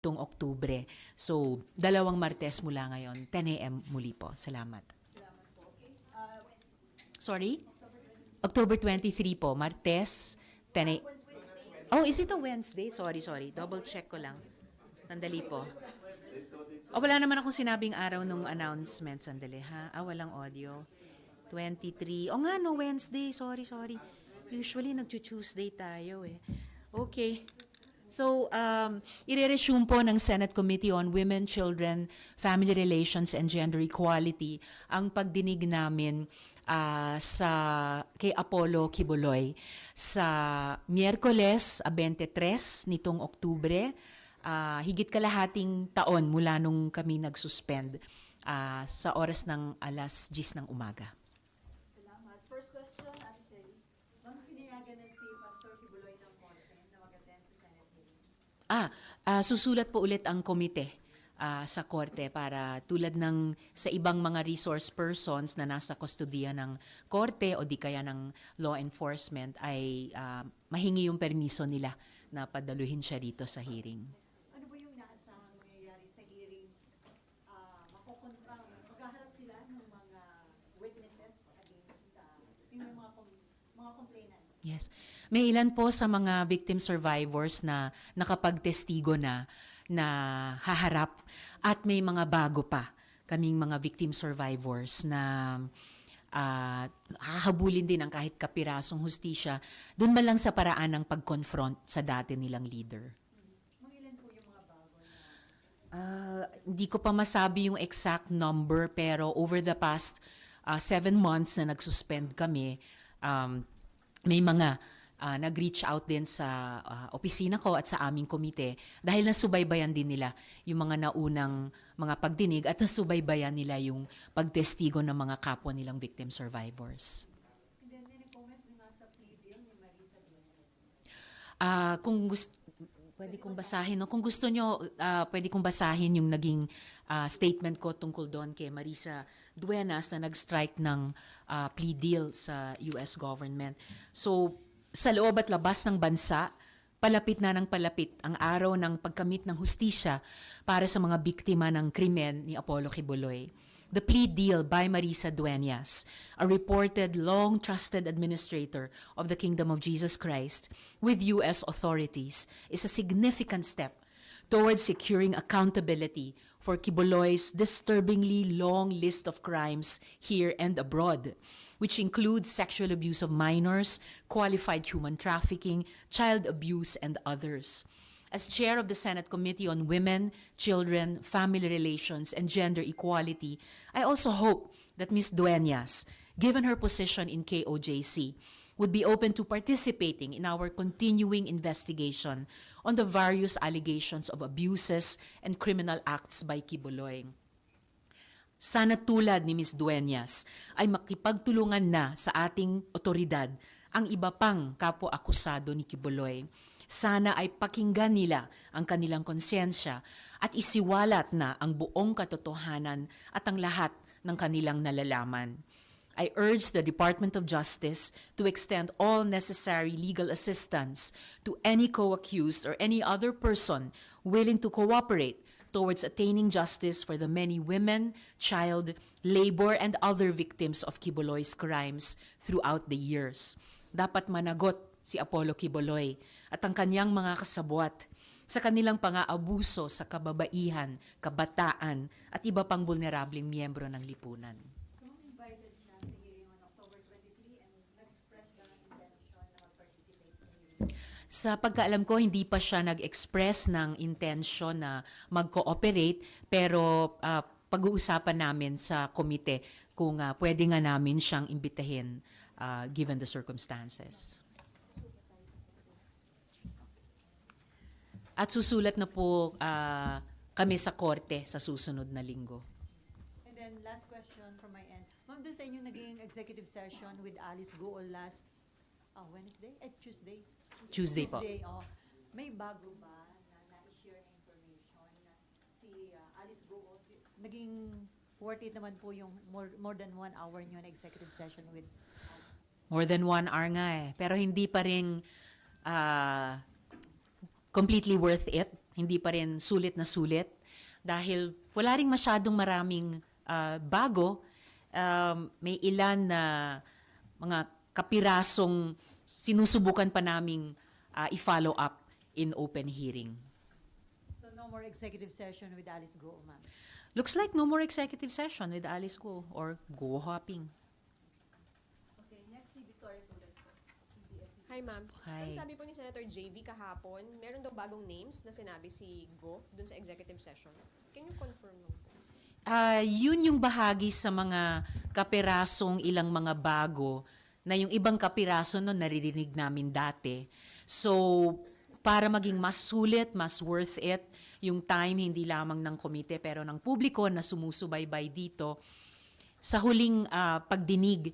nitong Oktubre. So, 2 Martes mula ngayon, 10 a.m. muli po. Salamat. Sorry? October 23 po, Martes, 10 a.m. Oh, is it a Wednesday? Sorry. Double check ko lang. Sandali po. Oh, wala naman akong sinabing araw nung announcement. Sandali, ha? Walang audio. 23. Oh nga, no, Wednesday. Sorry. Usually, nag-Tuesday tayo eh. Okay. So, ire-resume po ng Senate Committee on Women, Children, Family Relations, and Gender Equality ang pagdinig namin kay Apollo Kibuloy sa Miyerkules 23 nitong Oktubre, higit kalahating taon mula nung kami nag-suspend sa oras ng alas 10 ng umaga. Salamat. First question, Araceli. Ma'am, pinayagan na si Pastor Kibuloy ng Korte na mag-attend sa Senate hearing? Susulat po ulit ang komite sa korte para tulad ng sa ibang mga resource persons na nasa kustodiya ng korte o di kaya ng law enforcement ay mahingi yung permiso nila na padaluhin siya dito sa hearing. Ano ba yung inaasahang mangyayari sa hearing? Maghaharap sila ng mga witnesses against yung mga complainant? Yes. May ilan po sa mga victim survivors na nakapagtestigo na haharap at may mga bago pa kaming mga victim survivors na hahabulin din ang kahit kapirasong hustisya dun man lang sa paraan ng pag-confront sa dati nilang leader. Ilan po yung mga bago na? Hindi ko pa masabi yung exact number pero over the past 7 months na nag-suspend kami, may mga nag-reach out din sa opisina ko at sa aming komite dahil nasubaybayan din nila yung mga naunang mga pagdinig at nasubaybayan nila yung pagtestigo ng mga kapwa nilang victim survivors. And then, any comment nga sa plea deal ni Marisa Duenas? Kung gusto, pwede kong basahin. No? Kung gusto nyo, pwede kong basahin yung naging statement ko tungkol doon kay Marisa Duenas na nag-strike ng plea deal sa US government. So, sa loob at labas ng bansa, palapit na ng palapit ang araw ng pagkamit ng hustisya para sa mga biktima ng krimen ni Apollo Kibuloy. The plea deal by Marisa Duenas, a reported long-trusted administrator of the Kingdom of Jesus Christ with U.S. authorities, is a significant step towards securing accountability for Kibuloy's disturbingly long list of crimes here and abroad, which includes sexual abuse of minors, qualified human trafficking, child abuse, and others. As chair of the Senate Committee on Women, Children, Family Relations, and Gender Equality, I also hope that Ms. Duenas, given her position in KOJC, would be open to participating in our continuing investigation on the various allegations of abuses and criminal acts by Kibuloy. Sana tulad ni Ms. Duenas ay makipagtulungan na sa ating otoridad ang iba pang kapwa-akusado ni Kibuloy. Sana ay pakinggan nila ang kanilang konsensya at isiwalat na ang buong katotohanan at ang lahat ng kanilang nalalaman. I urge the Department of Justice to extend all necessary legal assistance to any co-accused or any other person willing to cooperate towards attaining justice for the many women, child, labor, and other victims of Kibuloy's crimes throughout the years. Dapat managot si Apollo Kibuloy at ang kanyang mga kasabwat sa kanilang pang-aabuso sa kababaihan, kabataan, at iba pang vulnerableng miyembro ng lipunan. So, invited siya sa hearing on October 23 and nag-express ba ng intention na mag-participate sa hearing? Sa pagkaalam ko, hindi pa siya nag-express ng intention na mag-cooperate, pero pag-uusapan namin sa komite kung pwede nga namin siyang imbitahin given the circumstances. At susulat na po kami sa korte sa susunod na linggo. And then, last question from my end. Ma'am, doon sa inyong naging executive session with Alice Gool last Wednesday? Tuesday? Tuesday po. May bago ba na na-share na information na si Alice Gool, naging worth it naman po yung more than 1 hour nyo na executive session with Alice? More than 1 hour nga eh. Pero hindi pa rin completely worth it hindi pa rin sulit na sulit dahil wala ring masyadong maraming bago. May ilan na mga kapirasong sinusubukan pa naming i-follow up in open hearing. So no more executive session with Alice Go, ma'am. Looks like no more executive session with Alice Go or Go Hopping. Okay, next si Victoria Tulad po, PBS. Hi, ma'am. Hi. Ang sabi po ni Senator JV kahapon, meron daw bagong names na sinabi si Go dun sa executive session. Can you confirm lang po? Yun yung bahagi sa mga kapirasong ilang mga bago na yung ibang kapiraso no naririnig namin dati. So, para maging mas sulit, mas worth it, yung time hindi lamang ng komite pero ng publiko na sumusubaybay dito, sa huling pagdinig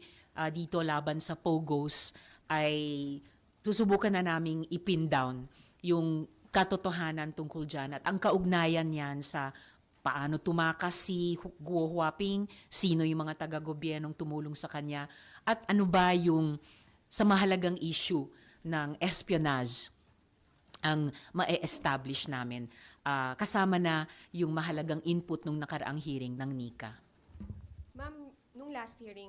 dito laban sa POGOs ay susubukan na naming ipin down yung katotohanan tungkol dyan at ang kaugnayan niyan sa paano tumakas si Guo Huaping, sino yung mga taga-gobyernong tumulong sa kanya, at ano ba yung sa mahalagang issue ng espionage ang ma-establish namin. Kasama na yung mahalagang input nung nakaraang hearing ng NICA. Ma'am, nung last hearing,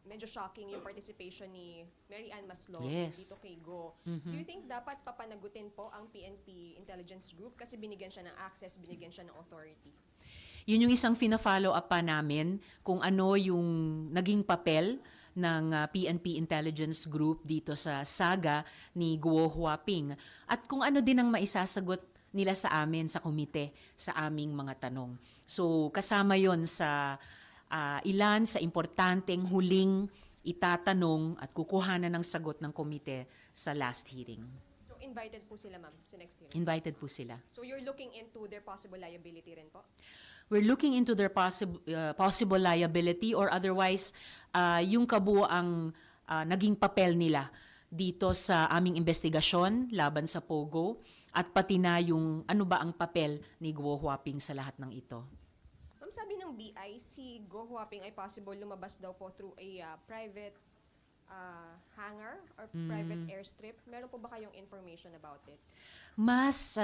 medyo shocking yung participation ni Mary Ann Maslog Yes. dito kay Go. Do you think dapat papanagutin po ang PNP Intelligence Group kasi binigyan siya ng access, binigyan siya ng authority? Yun yung isang fina-follow up pa namin kung ano yung naging papel ng PNP Intelligence Group dito sa saga ni Guo Huaping at kung ano din ang maisasagot nila sa amin sa komite sa aming mga tanong. So kasama yon sa ilan sa importanteng huling itatanong at kukuhanan ng sagot ng komite sa last hearing. So invited po sila, ma'am, sa next hearing? Invited po sila. So you're looking into their possible liability rin po? We're looking into their possible liability or otherwise yung kabuoang naging papel nila dito sa aming investigasyon laban sa POGO at pati na yung ano ba ang papel ni Guo Huaping sa lahat ng ito. Ma'am, sabi ng BI, si Go Huaping ay possible lumabas daw po through a private hangar or private airstrip. Meron po ba kayong information about it? Mas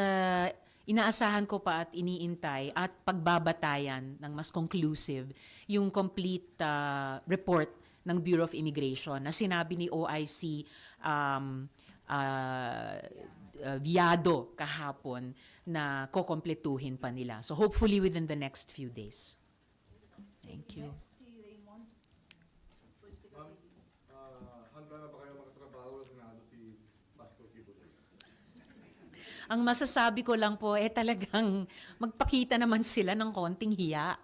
inaasahan ko pa at iniintay at pagbabatayan ng mas conclusive yung complete report ng Bureau of Immigration na sinabi ni OIC Viado kahapon na kukompletuhin pa nila. So hopefully within the next few days. Thank you. Next si Raymond. Handa na ba kayo makatrabaho na si Pastor Kibuloy? Ang masasabi ko lang po, talagang magpakita naman sila ng konting hiya.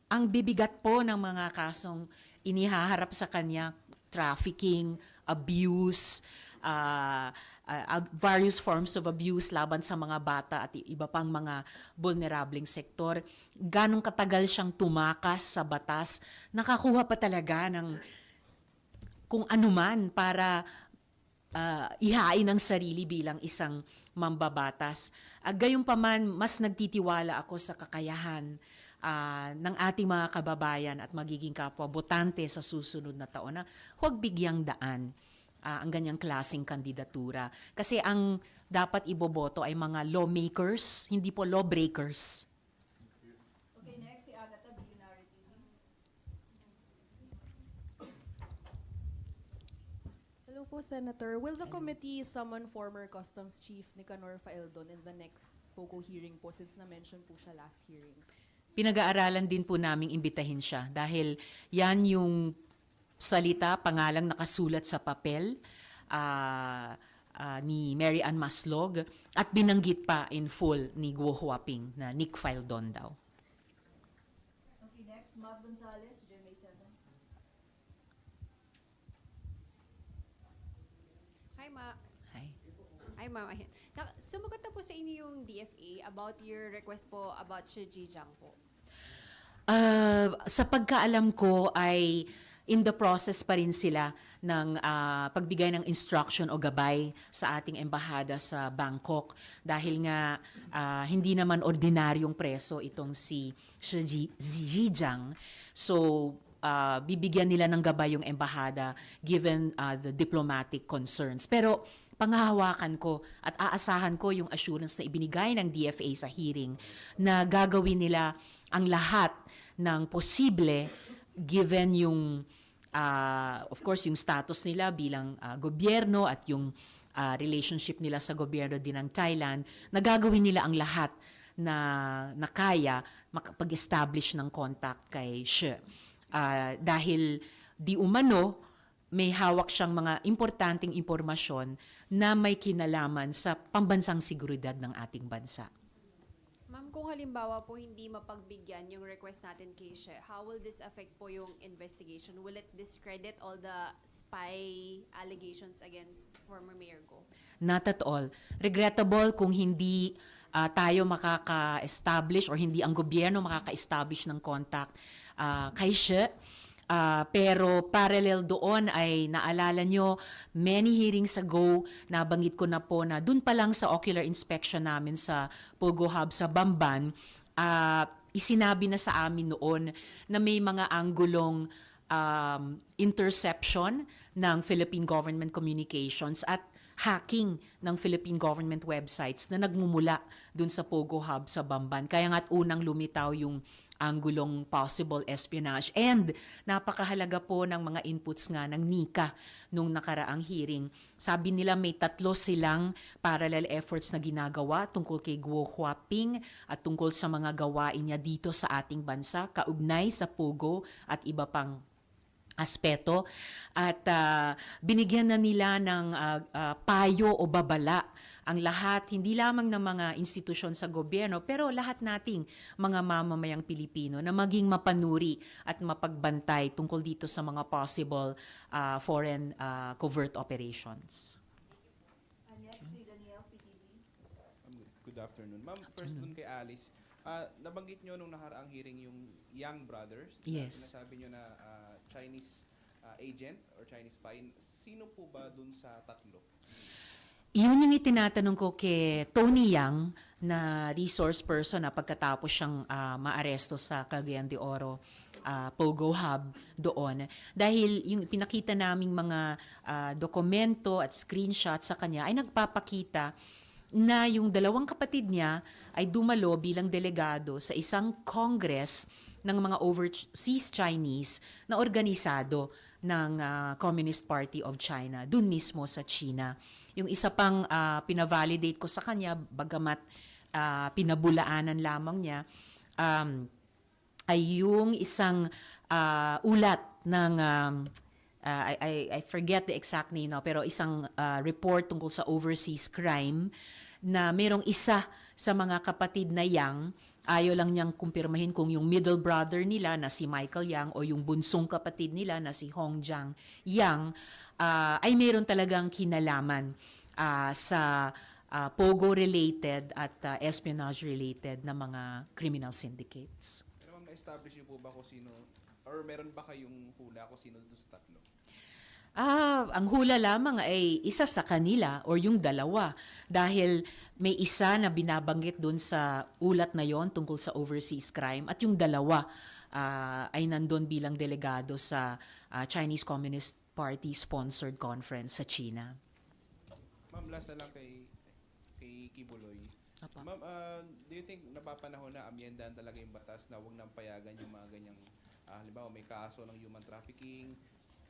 Ang bibigat po ng mga kasong inihaharap sa kanya, trafficking, abuse, various forms of abuse laban sa mga bata at iba pang mga vulnerableng sektor. Ganong katagal siyang tumakas sa batas, nakakuha pa talaga ng kung anuman para ihain ang sarili bilang isang mambabatas. Gayunpaman, mas nagtitiwala ako sa kakayahan ng ating mga kababayan at magiging kapwa botante sa susunod na taon na huwag bigyang daan ang ganyang klaseng kandidatura. Kasi ang dapat iboboto ay mga lawmakers, hindi po lawbreakers. Okay, next si Agatha, Billionaire TV. Hello po, Senator. Will the committee summon former Customs Chief Nicanor Faeldon in the next POGO hearing po since na-mention po siya last hearing? Pinag-aaralan din po naming imbitahin siya dahil yan yung salita, pangalang nakasulat sa papel ni Mary Ann Maslog at binanggit pa in full ni Guo Huaping na Nick Faeldon daw. Okay, next, Mav Gonzalez, GMA7. Hi, Ma. Hi. Hi, Ma'am. Ayan. Sumagot na po sa inyo yung DFA about your request po about Shi Jiang po. Sa pagkaalam ko ay in the process pa rin sila ng pagbigay ng instruction o gabay sa ating embahada sa Bangkok dahil nga hindi naman ordinaryong preso itong si Shi Jiang. So bibigyan nila ng gabay yung embahada given the diplomatic concerns. Pero pangahawakan ko at aasahan ko yung assurance na ibinigay ng DFA sa hearing na gagawin nila ang lahat ng posible given yung of course yung status nila bilang gobyerno at yung relationship nila sa gobyerno din ng Thailand, na gagawin nila ang lahat na kaya makapag-establish ng contact kay She. Dahil di umano may hawak siyang mga importanteng impormasyon na may kinalaman sa pambansang seguridad ng ating bansa. Ma'am, kung halimbawa po hindi mapagbigyan yung request natin kay She, how will this affect po yung investigation? Will it discredit all the spy allegations against former Mayor Go? Not at all. Regrettable kung hindi tayo makaka-establish or hindi ang gobyerno makaka-establish ng contact kay She. Pero parallel doon ay naalala nyo, many hearings ago, nabanggit ko na po na dun pa lang sa ocular inspection namin sa Pogo Hub sa Bamban, isinabi na sa amin noon na may mga anggulong interception ng Philippine Government Communications at hacking ng Philippine government websites na nagmumula dun sa Pogo Hub sa Bamban. Kaya nga't unang lumitaw yung anggulong possible espionage. And napakahalaga po ng mga inputs nga ng NICA nung nakaraang hearing. Sabi nila may 3 silang parallel efforts na ginagawa tungkol kay Guo Huaping at tungkol sa mga gawain niya dito sa ating bansa, kaugnay sa Pogo at iba pang aspeto. At binigyan na nila ng payo o babala ang lahat, hindi lamang ng mga institusyon sa gobyerno, pero lahat nating mga mamamayang Pilipino na maging mapanuri at mapagbantay tungkol dito sa mga possible foreign covert operations. Next, si Danielle, PTV. Good afternoon. Ma'am, first dun kay Alice, nabanggit nyo nung nakaraang hearing yung Yang brothers. Yes. Sinasabi nyo na Chinese agent or Chinese spy. Sino po ba dun sa 3? Yun yung itinatanong ko kay Tony Yang na resource person na pagkatapos siyang maaresto sa Cagayan de Oro Pogo Hub doon. Dahil yung pinakita naming mga dokumento at screenshot sa kanya ay nagpapakita na yung 2 kapatid niya ay dumalo bilang delegado sa isang congress ng mga overseas Chinese na organisado ng Communist Party of China, dun mismo sa China. Yung isa pang pinavalidate ko sa kanya, bagamat pinabulaanan lamang niya, ay yung isang ulat ng, I forget the exact name now, pero isang report tungkol sa overseas crime na merong isa sa mga kapatid na Yang, ayaw lang niyang kumpirmahin kung yung middle brother nila na si Michael Yang o yung bunsong kapatid nila na si Hongjiang Yang ay meron talagang kinalaman sa Pogo-related at espionage-related na mga criminal syndicates. Pero ma'am, na-establish nyo po ba kung sino, or meron ba kayong hula kung sino dun sa 3? Ang hula lamang ay isa sa kanila or yung 2 dahil may isa na binabanggit doon sa ulat na yon tungkol sa overseas crime at yung 2 ay nandun bilang delegado sa Chinese Communist Party sponsored conference sa China. Ma'am, last na lang kay Kibuloy. Apa. Ma'am, do you think napapanahon na amyendahan talaga yung batas na huwag nang payagan yung mga ganyang, halimbawa may kaso ng human trafficking?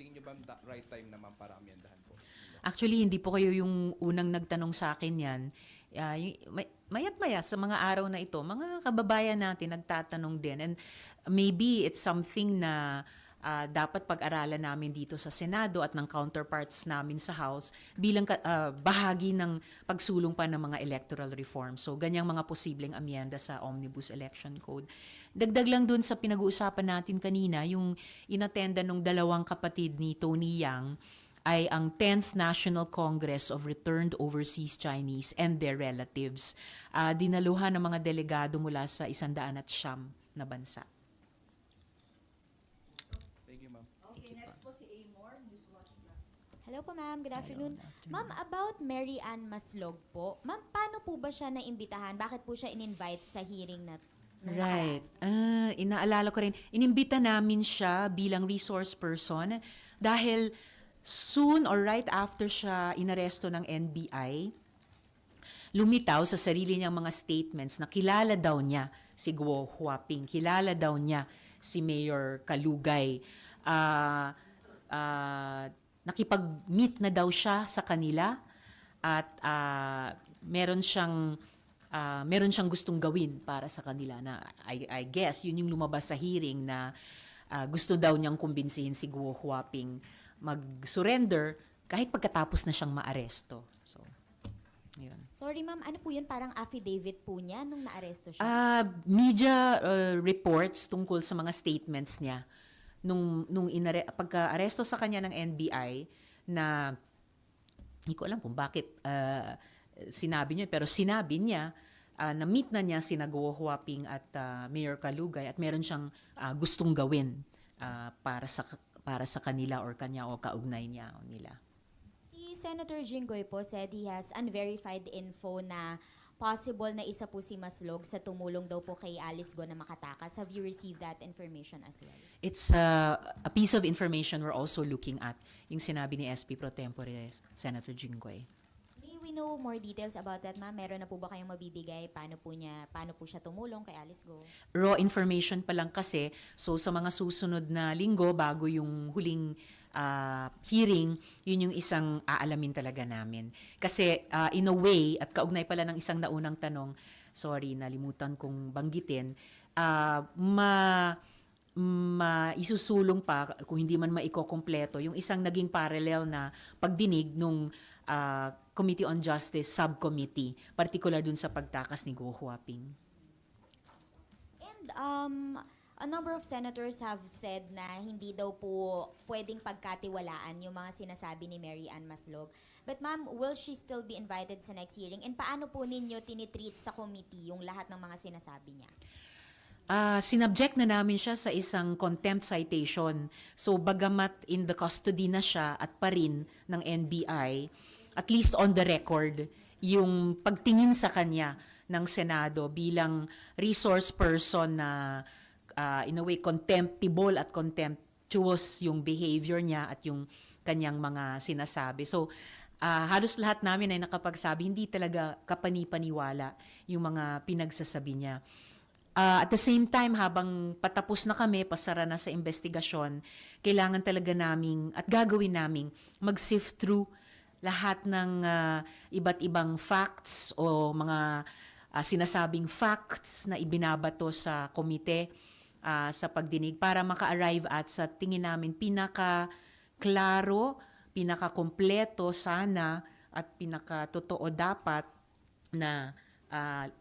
Tingin nyo ba right time naman para amyendahan po? Actually, hindi po kayo yung unang nagtanong sa akin yan. Mayat-maya sa mga araw na ito, mga kababayan natin nagtatanong din. And maybe it's something na dapat pag-aralan namin dito sa Senado at ng counterparts namin sa House bilang bahagi ng pagsulong pa ng mga electoral reform. So, ganyang mga posibleng amyenda sa Omnibus Election Code. Dagdag lang dun sa pinag-uusapan natin kanina, yung inattenda ng 2 kapatid ni Tony Yang ay ang 10th National Congress of Returned Overseas Chinese and their relatives. Dinaluhan ng mga delegado mula sa 109 na bansa. Thank you, ma'am. Okay, next po si Amor, Newswatch Plus. Hello po ma'am, good afternoon. Ma'am, about Mary Ann Maslog po, ma'am, paano po ba siya naimbitahan? Bakit po siya in-invite sa hearing na Right. Inaalala ko rin, inimbita namin siya bilang resource person dahil soon or right after siya inaresto ng NBI, lumitaw sa sarili niyang mga statements na kilala daw niya si Guo Huaping, kilala daw niya si Mayor Kalugay. Nakipag-meet na daw siya sa kanila at meron siyang gustong gawin para sa kanila na I guess yun yung lumabas sa hearing na gusto daw niyang kumbinsihin si Guo Huaping mag-surrender kahit pagkatapos na siyang maaresto. So, yun. Sorry ma'am, ano po yun? Parang affidavit po niya nung naaresto siya? Media reports tungkol sa mga statements niya nung pagka-aresto sa kanya ng NBI na hindi ko alam kung bakit sinabi niya, pero sinabi niya na meet na niya si Guo Huaping at Mayor Kalugay at meron siyang gustong gawin para sa kanila or kanya o kaugnay niya o nila. Si Senator Jinggoy po said he has unverified info na possible na isa po si Maslog sa tumulong daw po kay Alice Go na makatakas. Have you received that information as well? It's a piece of information we're also looking at, yung sinabi ni SP Pro Tempore Senator Jinggoy. May we know more details about that, ma'am? Meron na po ba kayong mabibigay? Paano po siya tumulong kay Alice Go? Raw information pa lang kasi, so sa mga susunod na linggo bago yung huling hearing, yun yung isang aalamin talaga namin. Kasi in a way, at kaugnay pala ng isang naunang tanong, sorry, nalimutan kong banggitin, isusulong pa, kung hindi man maikokompleto, yung isang naging parallel na pagdinig nung Committee on Justice Subcommittee, particular dun sa pagtakas ni Guo Huaping. And a number of senators have said na hindi daw po pwedeng pagkatiwalaan yung mga sinasabi ni Mary Ann Maslog. But ma'am, will she still be invited sa next hearing? And paano po ninyo tinitreat sa committee yung lahat ng mga sinasabi niya? Sinubject na namin siya sa isang contempt citation. So bagamat in the custody na siya at pa rin ng NBI, at least on the record, yung pagtingin sa kanya ng Senado bilang resource person na in a way contemptible at contemptuous yung behavior niya at yung kanyang mga sinasabi. So halos lahat namin ay nakapagsabi, hindi talaga kapani-paniwala yung mga pinagsasabi niya. At the same time, habang patapos na kami, pasara na sa investigasyon, kailangan talaga naming at gagawin naming mag-sift through lahat ng iba't ibang facts o mga sinasabing facts na ibinabato sa komite sa pagdinig para maka-arrive at sa tingin namin pinaka-klaro, pinaka-kompleto sana at pinaka-totoo dapat na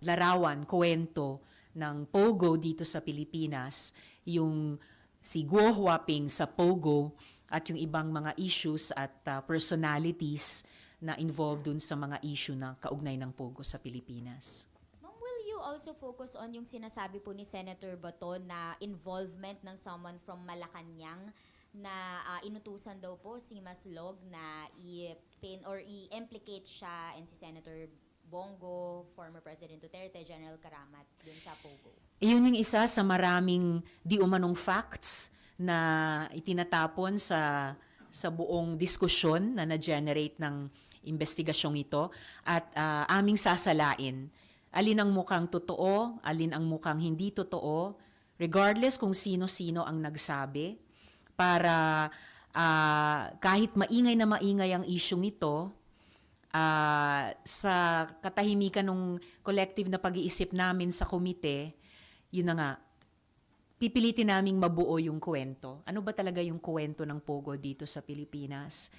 larawan, kwento ng Pogo dito sa Pilipinas, yung si Guo Huaping sa Pogo at yung ibang mga issues at personalities na involved dun sa mga issue na kaugnay ng Pogo sa Pilipinas. Ma'am, will you also focus on yung sinasabi po ni Senator Bato na involvement ng someone from Malacanang na inutusan daw po si Maslog na i-pin or i-implicate siya and si Senator Bongo, former President Duterte, General Karamat dun sa Pogo? Iyon yung isa sa maraming di umanong facts na itinatapon sa buong diskusyon na na-generate ng investigasyong ito at aming sasalain. Alin ang mukhang totoo, alin ang mukhang hindi totoo, regardless kung sino-sino ang nagsabi, para kahit maingay na maingay ang isyong ito, sa katahimikan ng collective na pag-iisip namin sa komite, yun na nga, pipilitin naming mabuo yung kwento. Ano ba talaga yung kwento ng Pogo dito sa Pilipinas?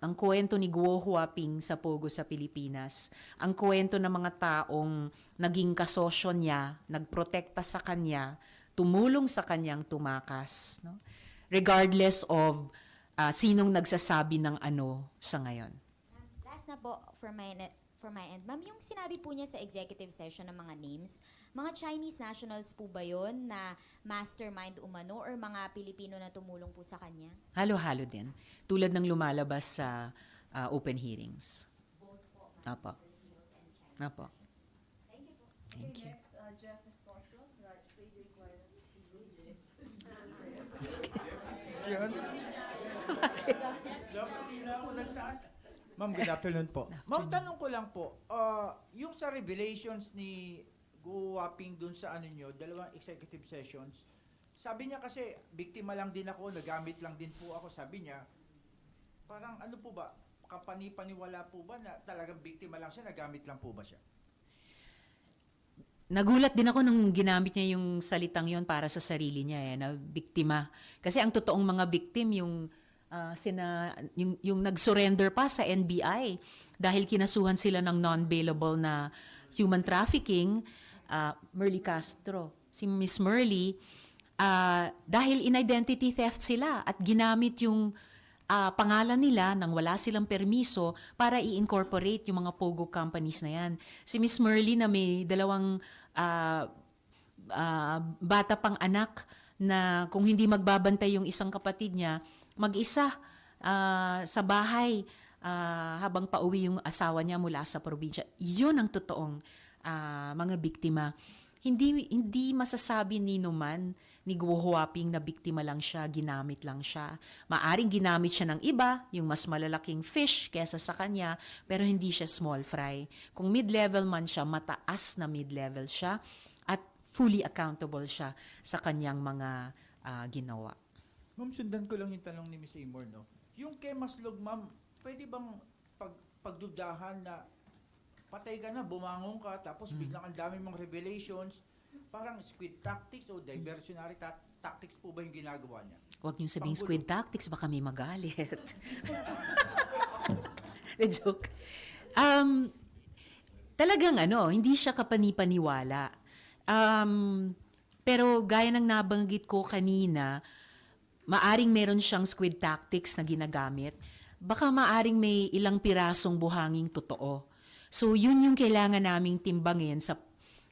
Ang kwento ni Guo Huaping sa Pogo sa Pilipinas, ang kwento ng mga taong naging kasosyo niya, nagprotekta sa kanya, tumulong sa kanyang tumakas, no? Regardless of sinong nagsasabi ng ano sa ngayon. Last na po from my end. Ma'am, yung sinabi po niya sa executive session ng mga names, mga Chinese nationals po ba yun na mastermind umano or mga Pilipino na tumulong po sa kanya? Halo-halo din. Tulad ng lumalabas sa open hearings. Both po, Apo. Apo. Okay, next, Jeff Escosio, right, please require. Ma'am, good afternoon po. Good Ma'am, afternoon. tanong ko lang po, yung sa revelations ni Go Waping dun sa ano nyo, dalawang executive sessions, sabi niya kasi, biktima lang din ako, nagamit lang din po ako, sabi niya, parang ano po ba, kapani-paniwala po ba na talagang biktima lang siya, nagamit lang po ba siya? Nagulat din ako nung ginamit niya yung salitang yon para sa sarili niya na biktima. Kasi ang totoong mga victim yung nag-surrender pa sa NBI dahil kinasuhan sila ng non-bailable na human trafficking, Merly Castro. Si Miss Merly, dahil in-identity theft sila at ginamit yung pangalan nila nang wala silang permiso para i-incorporate yung mga POGO companies na yan. Si Miss Merly na may dalawang bata pang anak na kung hindi magbabantay yung isang kapatid niya, mag-isa sa bahay habang pauwi yung asawa niya mula sa probinsya. Yun ang totoong mga biktima. Hindi masasabi ni Numan, ni Go Huaping na biktima lang siya, ginamit lang siya. Maaring ginamit siya ng iba, yung mas malalaking fish kesa sa kanya, pero hindi siya small fry. Kung mid-level man siya, mataas na mid-level siya at fully accountable siya sa kanyang mga ginawa. Ma'am, sundan ko lang yung tanong ni Ms. Amor, no? Yung kay Maslog, ma'am, pwede bang pagdudahan na patay ka na, bumangon ka, tapos biglang ang dami mong revelations, parang squid tactics o diversionary tactics po ba yung ginagawa niya? Huwag niyong sabihing Panggulo. squid tactics, baka may magalit. The joke. Talagang hindi siya kapanipaniwala. Pero gaya ng nabanggit ko kanina, maaring meron siyang squid tactics na ginagamit, baka maaring may ilang pirasong buhanging totoo. So yun yung kailangan naming timbangin sa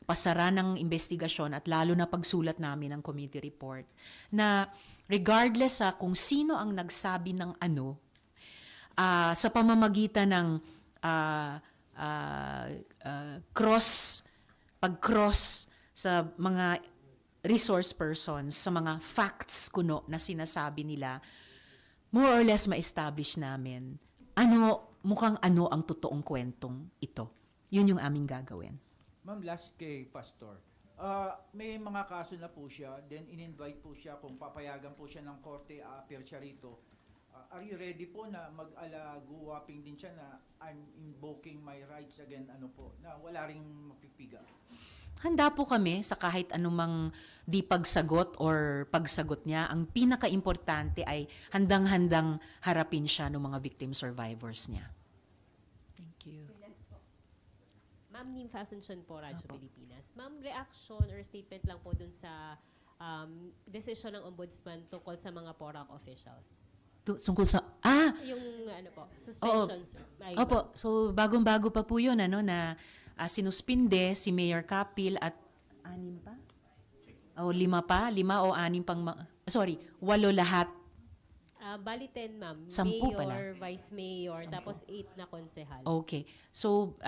pasara ng investigasyon at lalo na pagsulat namin ng committee report na regardless sa kung sino ang nagsabi ng ano, sa pamamagitan ng pag-cross sa mga resource persons, sa mga facts kuno na sinasabi nila, more or less ma-establish namin mukhang ano ang totoong kwentong ito. Yun yung aming gagawin. Ma'am, last kay Pastor. May mga kaso na po siya, then in-invite po siya kung papayagan po siya ng korte, appear siya rito. Are you ready po na mag-ala Go Waping din siya na I'm invoking my rights again, na wala ring mapipiga? Handa po kami sa kahit anumang di pagsagot or pagsagot niya. Ang pinaka-importante ay handang-handang harapin siya ng mga victim survivors niya. Thank you. Ma'am Nympha Asuncion po, Radyo Apo. Pilipinas. Ma'am, reaction or statement lang po dun sa decision ng Ombudsman tungkol sa mga PORAC officials. Tungkol sa... Yung suspension, sir. Ay, Opo. So, bagong-bago pa po yun, na sinuspinde si Mayor Capil at 6 pa? O 5 pa? 5 o 6 pang... 8 lahat. Bali 10, ma'am. 10 Mayor, pala. Vice Mayor, tapos 8 na konsehal. Okay. So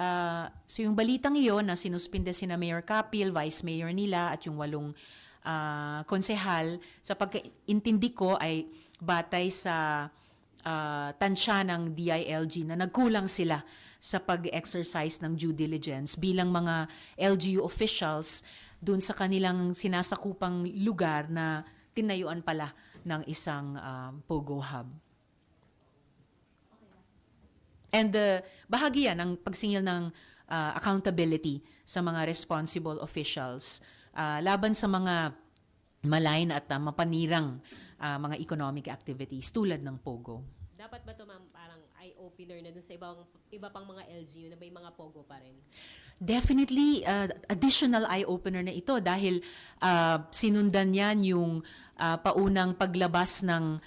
yung balitang iyon na sinuspinde sina Mayor Capil, Vice Mayor nila, at yung 8 konsehal, sa pagkaintindi ko ay batay sa tansya ng DILG na nagkulang sila sa pag-exercise ng due diligence bilang mga LGU officials dun sa kanilang sinasakupang lugar na tinayuan pala ng isang POGO hub. And bahagi yan ng pagsingil ng accountability sa mga responsible officials laban sa mga malign at mapanirang mga economic activities tulad ng POGO. Dapat ba ito, ma'am, parang eye-opener na dun sa iba pang mga LGU na may mga POGO pa rin? Definitely, additional eye-opener na ito dahil sinundan yan yung paunang paglabas ng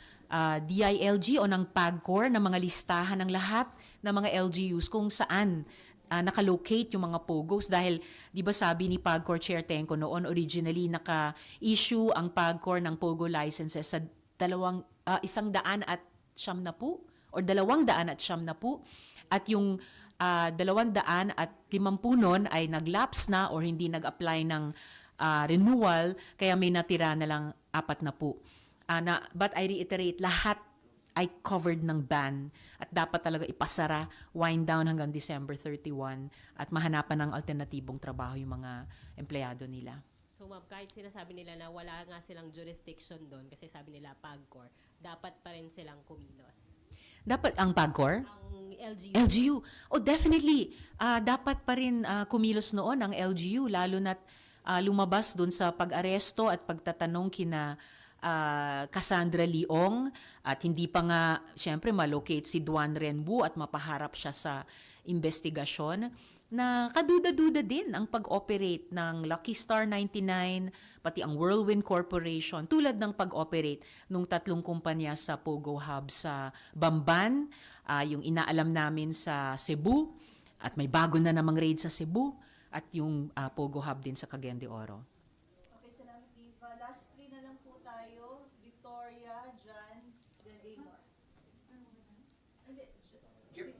DILG o ng PAGCOR na mga listahan ng lahat ng mga LGUs kung saan nakalocate yung mga POGOs dahil di ba sabi ni PAGCOR Chair Tenco noon originally naka-issue ang PAGCOR ng POGO licenses sa 190 or 290 at yung 250 nun ay nag-lapse na or hindi nag-apply ng renewal kaya may natira na lang 40. But I reiterate, lahat ay covered ng ban at dapat talaga ipasara, wind down hanggang December 31 at mahanapan ng alternatibong trabaho yung mga empleyado nila. So ma'am, kahit sinasabi nila na wala nga silang jurisdiction doon kasi sabi nila PAGCOR, dapat pa rin silang kumilos. Dapat ang PAGCOR? Ang LGU. LGU. Oh, definitely. Dapat pa rin kumilos noon ang LGU, lalo na't lumabas doon sa pag-aresto at pagtatanong kina Cassandra Leong at hindi pa nga, syempre, malocate si Duan Renbu at mapaharap siya sa investigasyon na kaduda-duda din ang pag-operate ng Lucky Star 99, pati ang Whirlwind Corporation, tulad ng pag-operate nung 3 kumpanya sa Pogo Hub sa Bamban, yung inaalam namin sa Cebu, at may bago na namang raid sa Cebu, at yung Pogo Hub din sa Cagayan de Oro. Okay, salamat, Eva. Last 3 na lang po tayo. Victoria, Jan, then Amor. Hindi,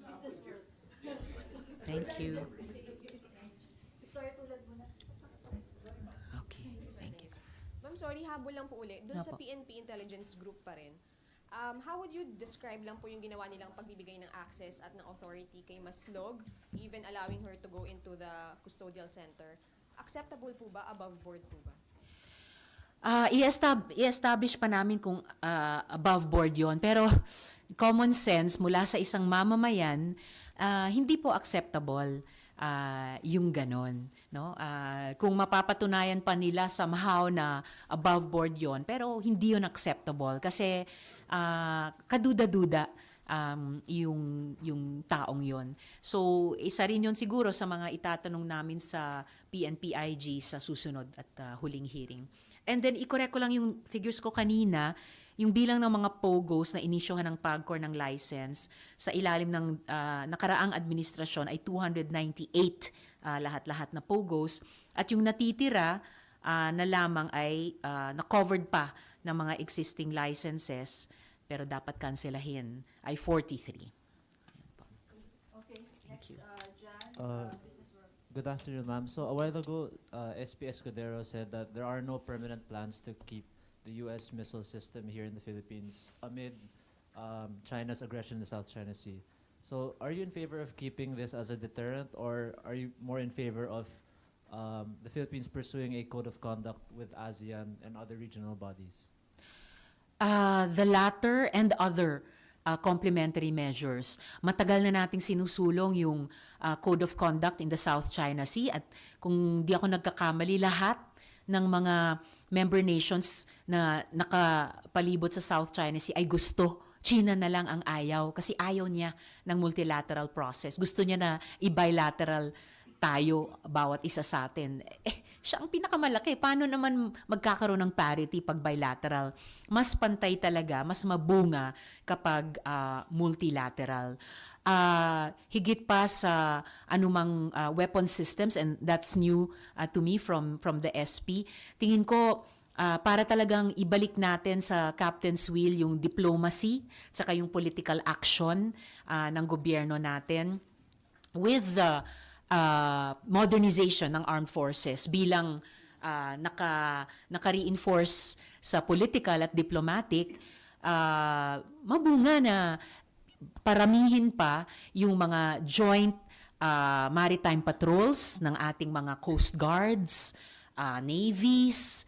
Business World. Thank you. Victoria, tulad mo na. Okay, thank you. Ma'am, sorry, habol lang po uli. Doon sa Opo. PNP Intelligence Group pa rin, how would you describe lang po yung ginawa nilang pagbibigay ng access at ng authority kay Maslog, even allowing her to go into the custodial center? Acceptable po ba? Above board po ba? I-establish pa namin kung above board yon, pero common sense mula sa isang mamamayan, hindi po acceptable yung ganon. No? Kung mapapatunayan pa nila somehow na above board yon, pero hindi yun acceptable kasi kaduda-duda yung taong yon. So, isa rin yun siguro sa mga itatanong namin sa PNP-IG sa susunod at huling hearing. And then, i-correct ko lang yung figures ko kanina, yung bilang ng mga POGOs na inisyohan ng PAGCOR ng license sa ilalim ng nakaraang administrasyon ay 298 lahat-lahat na POGOs. At yung natitira na lamang ay na-covered pa ng mga existing licenses pero dapat kanselahin ay 43. Okay, next, Jan, Business World. Good afternoon, ma'am. So a while ago, SP Escudero said that there are no permanent plans to keep the U.S. missile system here in the Philippines amid China's aggression in the South China Sea. So are you in favor of keeping this as a deterrent, or are you more in favor of the Philippines pursuing a code of conduct with ASEAN and other regional bodies? The latter and other complementary measures. Matagal na nating sinusulong yung Code of Conduct in the South China Sea at kung di ako nagkakamali, lahat ng mga member nations na nakapalibot sa South China Sea ay gusto. China na lang ang ayaw kasi ayaw niya ng multilateral process. Gusto niya na i-bilateral tayo, bawat isa sa atin. Siya ang pinakamalaki. Paano naman magkakaroon ng parity pag bilateral? Mas pantay talaga, mas mabunga kapag multilateral. Higit pa sa anumang weapon systems, and that's new to me from the SP. Tingin ko, para talagang ibalik natin sa captain's wheel yung diplomacy, tsaka yung political action ng gobyerno natin with the modernization ng armed forces bilang naka-reinforce sa political at diplomatic, mabunga na paramihin pa yung mga joint maritime patrols ng ating mga coast guards, navies,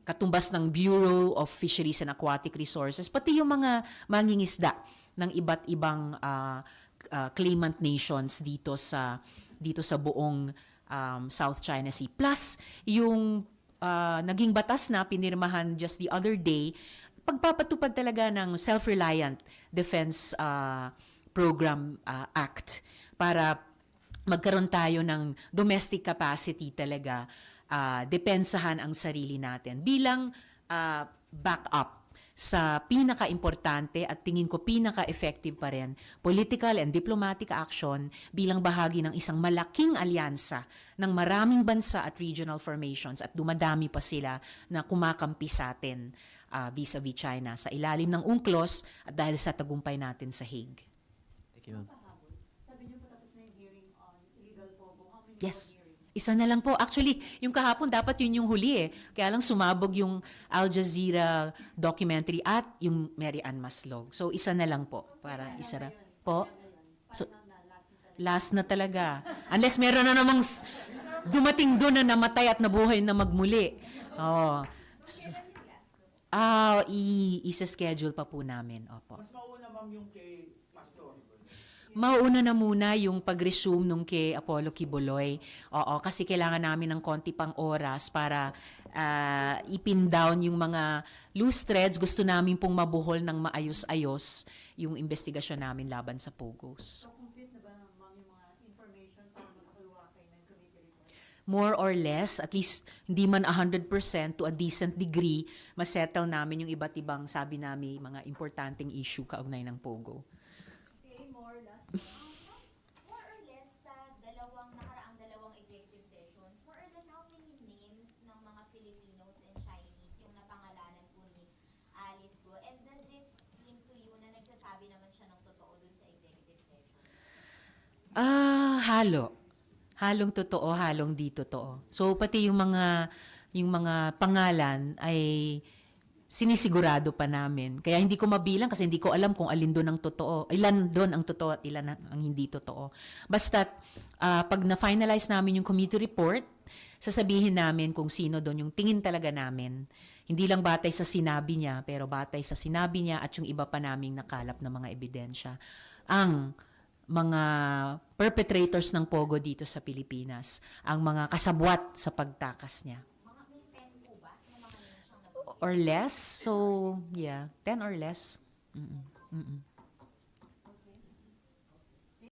katumbas ng Bureau of Fisheries and Aquatic Resources, pati yung mga mangingisda ng iba't ibang claimant nations dito sa buong South China Sea. Plus, yung naging batas na pinirmahan just the other day, pagpapatupad talaga ng Self-Reliant Defense Program Act para magkaroon tayo ng domestic capacity talaga, depensahan ang sarili natin bilang backup sa pinaka-importante at tingin ko pinaka-effective pa rin, political and diplomatic action bilang bahagi ng isang malaking alyansa ng maraming bansa at regional formations at dumadami pa sila na kumakampi sa atin vis-a-vis China sa ilalim ng UNCLOS at dahil sa tagumpay natin sa Hague. Thank you, ma'am. Sabi niyo patapos na yung hearing on illegal POGO. How many Yes. more hearings? Isa na lang po. Actually, yung kahapon dapat yun yung huli eh. Kaya lang sumabog yung Al Jazeera documentary at yung Mary Ann Maslog. So isa na lang po. Para isa na. Po? So, last na talaga. Unless meron na namang dumating doon na namatay at nabuhay na magmuli. Oh. Isa-schedule pa po namin. Opo. Mas mauna, ma'am, yung kay Pastor. Mauna na muna yung pag-resume nung kay Apollo Kibuloy. Oo, kasi kailangan namin ng konti pang oras para ipin down yung mga loose threads. Gusto namin pong mabuhol ng maayos-ayos yung investigasyon namin laban sa Pogos. So, complete na ba, ma'am, yung mga information para makakuha kayo ng committee report? More or less, at least hindi man 100% to a decent degree, masettle namin yung iba't ibang, sabi namin, mga importanteng issue kaugnay ng Pogo. Okay, more last one. More or less sa nakaraang dalawang executive sessions, more or less how many names ng mga Filipinos and Chinese yung napangalanan po ni Alice Go? And does it seem to you na nagsasabi naman siya ng totoo dun sa executive session? Halo. Halong totoo, halong di totoo. So pati yung mga pangalan ay sinisigurado pa namin. Kaya hindi ko mabilang kasi hindi ko alam kung alin doon ang totoo, ilan doon ang totoo at ilan ang hindi totoo. Basta pag na-finalize namin yung committee report, sasabihin namin kung sino doon yung tingin talaga namin. Hindi lang batay sa sinabi niya, pero batay sa sinabi niya at yung iba pa naming nakalap na mga ebidensya. Ang mga perpetrators ng Pogo dito sa Pilipinas, ang mga kasabwat sa pagtakas niya. Mga may 10 po ba na mga names siyang Or less, so yeah, 10 or less. Mm-mm. Mm-mm.